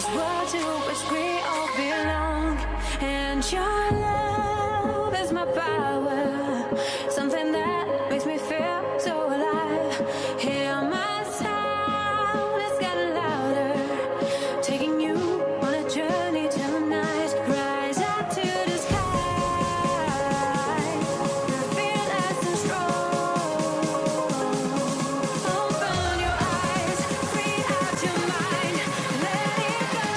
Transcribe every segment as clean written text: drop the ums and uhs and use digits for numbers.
this world to which we all belong. And your love is my power, something that makes me feel so alive. Hear my sound, it's getting louder, taking you on a journey tonight. Rise up to the sky, you're fearless and strong. Open your eyes, free out your mind, let it go.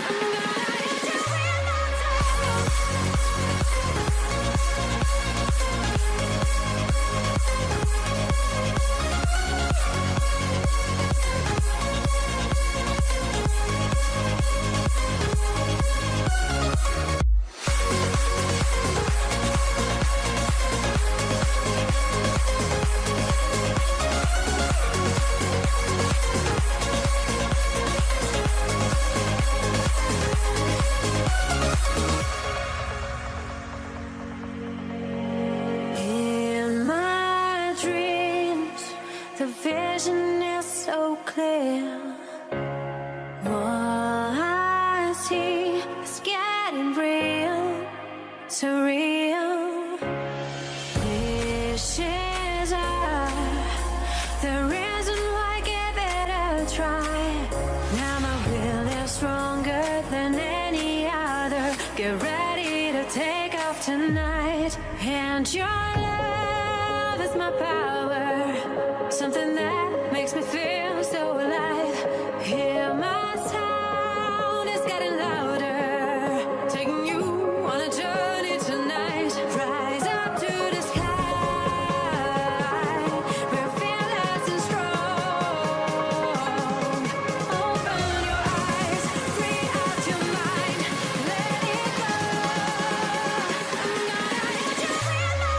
I'm gonna hit you with my In my dreams, the vision is so clear. What I see is getting real, surreal. Wishes are the reason why I give it a try. Now my will is stronger than any other. Get ready to take off tonight. And your love is my power, something that makes me feel so alive. Hear my sound, it's getting louder, taking you on a journey tonight. Rise up to the sky, we're fearless and strong. Open your eyes, free out your mind, let it go. I'm gonna hit you with my